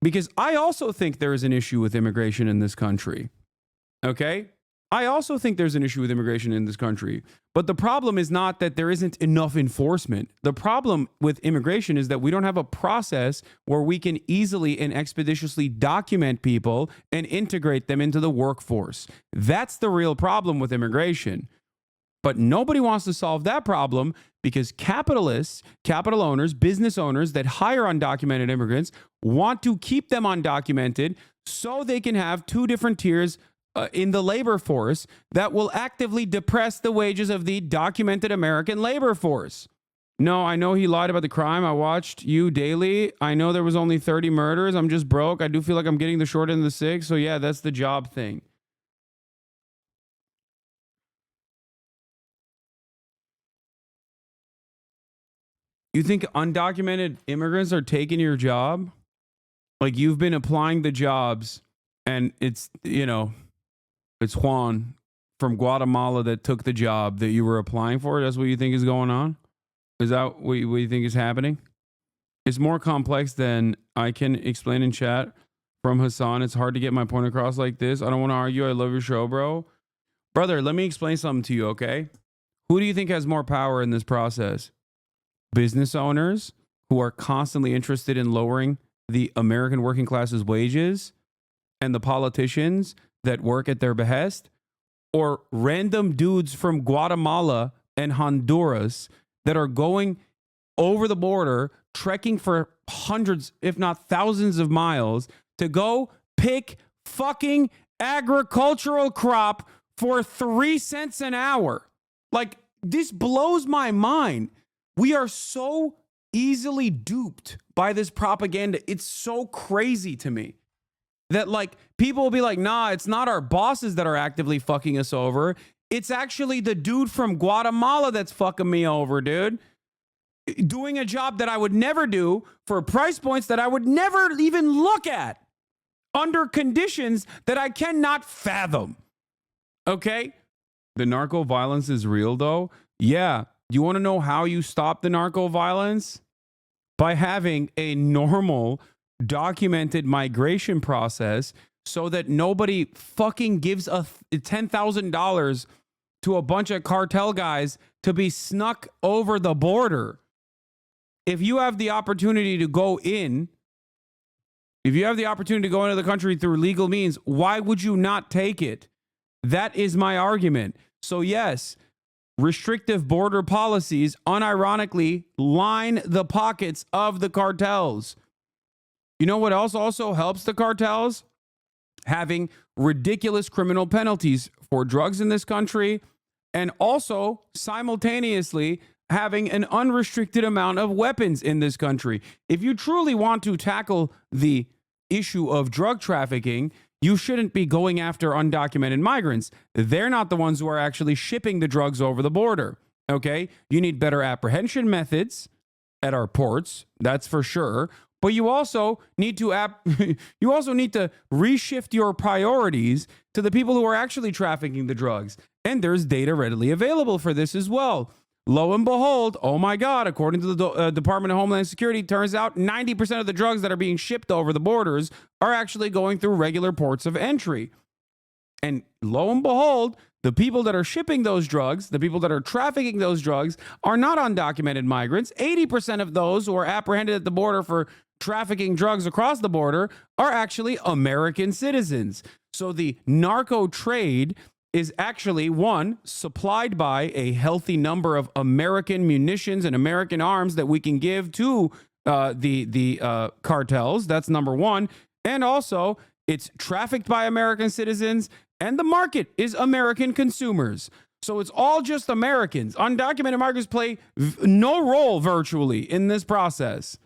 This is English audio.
Because I also think there is an issue with immigration in this country. Okay? I also think there's an issue with immigration in this country. But the problem is not that there isn't enough enforcement. The problem with immigration is that we don't have a process where we can easily and expeditiously document people and integrate them into the workforce. That's the real problem with immigration. But nobody wants to solve that problem because capitalists, capital owners, business owners that hire undocumented immigrants want to keep them undocumented so they can have two different tiers in the labor force that will actively depress the wages of the documented American labor force. No, I know he lied about the crime. I watched you daily. I know there was only 30 murders. I'm just broke. I do feel like I'm getting the short end of the stick. So yeah, that's the job thing. You think undocumented immigrants are taking your job? Like you've been applying the jobs and it's, it's Juan from Guatemala that took the job that you were applying for. That's what you think is going on? Is that what you think is happening? It's more complex than I can explain in chat from Hassan. It's hard to get my point across like this. I don't want to argue. I love your show, bro. Brother, let me explain something to you, okay? Who do you think has more power in this process? Business owners who are constantly interested in lowering the American working class's wages and the politicians that work at their behest, or random dudes from Guatemala and Honduras that are going over the border, trekking for hundreds, if not thousands of miles to go pick fucking agricultural crop for 3 cents an hour. Like, this blows my mind. We are so easily duped by this propaganda. It's so crazy to me that like people will be like, nah, it's not our bosses that are actively fucking us over. It's actually the dude from Guatemala that's fucking me over, dude. Doing a job that I would never do for price points that I would never even look at under conditions that I cannot fathom. Okay? The narco violence is real though. Yeah. You want to know how you stop the narco violence? By having a normal documented migration process so that nobody fucking gives $10,000 to a bunch of cartel guys to be snuck over the border. If you have the opportunity to go in, if you have the opportunity to go into the country through legal means, why would you not take it? That is my argument. So yes, restrictive border policies unironically line the pockets of the cartels. You know what else also helps the cartels? Having ridiculous criminal penalties for drugs in this country, and also simultaneously having an unrestricted amount of weapons in this country. If you truly want to tackle the issue of drug trafficking, you shouldn't be going after undocumented migrants. They're not the ones who are actually shipping the drugs over the border. Okay? You need better apprehension methods at our ports, that's for sure. But you also need to reshift your priorities to the people who are actually trafficking the drugs. And there's data readily available for this as well. Lo and behold, oh my God, according to the Department of Homeland Security, turns out 90% of the drugs that are being shipped over the borders are actually going through regular ports of entry. And lo and behold, the people that are shipping those drugs, the people that are trafficking those drugs, are not undocumented migrants. 80% of those who are apprehended at the border for trafficking drugs across the border are actually American citizens. So the narco trade is actually, one, supplied by a healthy number of American munitions and American arms that we can give to the cartels. That's number one. And also, it's trafficked by American citizens, and the market is American consumers. So it's all just Americans. Undocumented migrants play no role virtually in this process.